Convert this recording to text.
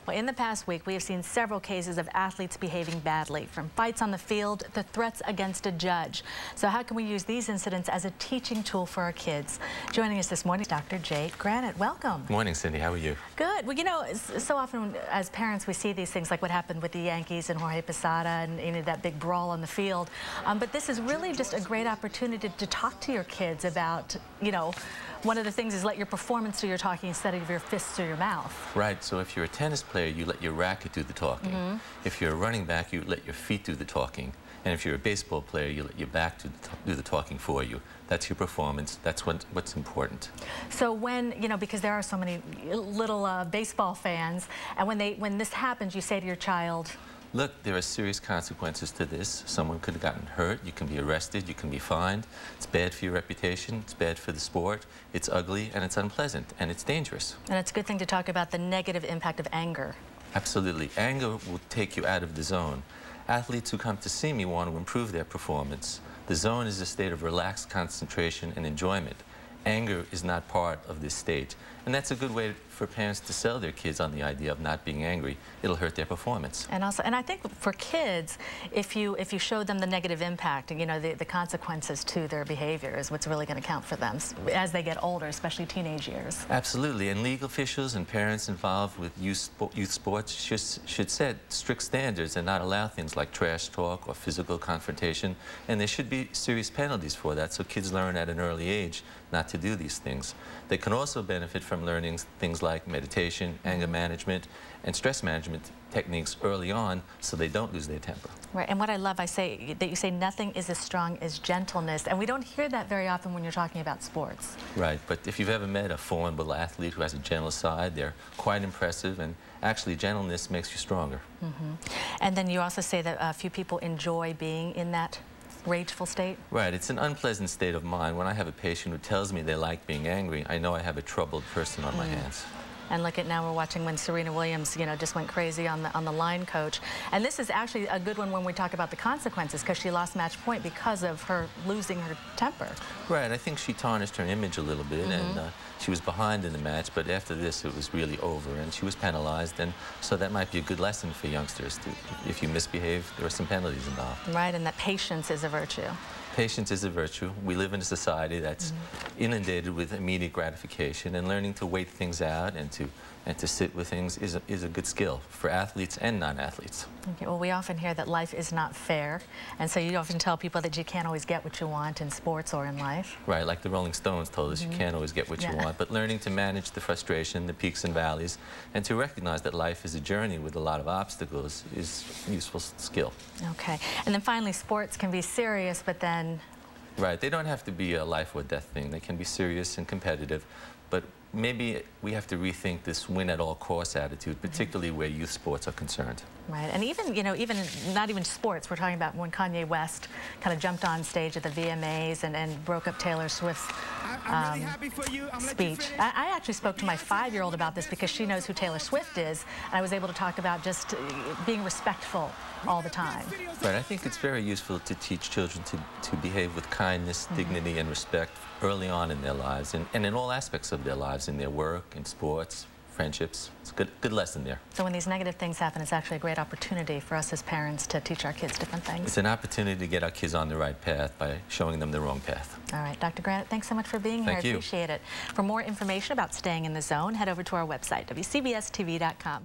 Well, in the past week, we have seen several cases of athletes behaving badly, from fights on the field to threats against a judge. So how can we use these incidents as a teaching tool for our kids? Joining us this morning is Dr. Granat. Welcome. Good morning, Cindy. How are you? Good. Well, you know, so often as parents, we see these things like what happened with the Yankees and Jorge Posada and, you know, that big brawl on the field. But this is really just a great opportunity to talk to your kids about, you know, one of the things is let your performance do your talking instead of your fists or your mouth. Right. So if you're a tennis player, you let your racket do the talking. If you're a running back, you let your feet do the talking. And if you're a baseball player, you let your back do the talking for you. That's your performance. That's what's important. So when, you know, because there are so many little baseball fans, and when this happens, you say to your child, look, there are serious consequences to this. Someone could have gotten hurt. You can be arrested. You can be fined. It's bad for your reputation. It's bad for the sport. It's ugly, and it's unpleasant, and it's dangerous. And it's a good thing to talk about the negative impact of anger. Absolutely. Anger will take you out of the zone. Athletes who come to see me want to improve their performance. The zone is a state of relaxed concentration and enjoyment. Anger is not part of this state. And that's a good way for parents to sell their kids on the idea of not being angry. It'll hurt their performance. And also, and I think for kids, if you show them the negative impact, you know, the consequences to their behavior is what's really going to count for them as they get older, especially teenage years. Absolutely. And legal officials and parents involved with youth sports should set strict standards and not allow things like trash talk or physical confrontation. And there should be serious penalties for that, so kids learn at an early age not to do these things. They can also benefit from learning things like meditation, anger management, and stress management techniques early on so they don't lose their temper. Right, and what I love, that you say nothing is as strong as gentleness, and we don't hear that very often when you're talking about sports. Right, but if you've ever met a formidable athlete who has a gentle side, they're quite impressive, and actually gentleness makes you stronger. And then you also say that a few people enjoy being in that rageful state? Right, it's an unpleasant state of mind. When I have a patient who tells me they like being angry, I know I have a troubled person on my hands. And look at now, we're watching when Serena Williams, you know, just went crazy on the line coach. And this is actually a good one when we talk about the consequences, because she lost match point because of her losing her temper. Right, I think she tarnished her image a little bit, and she was behind in the match, but after this it was really over, and she was penalized, and so that might be a good lesson for youngsters. If you misbehave, there are some penalties involved. Right, and that patience is a virtue. Patience is a virtue. We live in a society that's inundated with immediate gratification, and learning to wait things out and to sit with things is a good skill for athletes and non-athletes. Okay, well, we often hear that life is not fair, and so you often tell people that you can't always get what you want in sports or in life. Right, like the Rolling Stones told us, you can't always get what you want, but learning to manage the frustration, the peaks and valleys, and to recognize that life is a journey with a lot of obstacles is a useful skill. Okay, and then finally, sports can be serious, but then right, they don't have to be a life or death thing. They can be serious and competitive, but maybe we have to rethink this win-at-all-costs attitude, particularly where youth sports are concerned. Right, and even, you know, even not even sports, we're talking about when Kanye West kind of jumped on stage at the VMAs and broke up Taylor Swift's speech. I actually spoke to my 5-year-old about this because she knows who Taylor Swift is, and I was able to talk about just being respectful all the time. Right, I think it's very useful to teach children to behave with kindness, dignity, and respect early on in their lives, and in all aspects of their lives, in their work, in sports, friendships. It's a good lesson there. So when these negative things happen, it's actually a great opportunity for us as parents to teach our kids different things. It's an opportunity to get our kids on the right path by showing them the wrong path. All right, Dr. Granat, thanks so much for being here. Thank you. I appreciate it. For more information about staying in the zone, head over to our website, WCBSTV.com.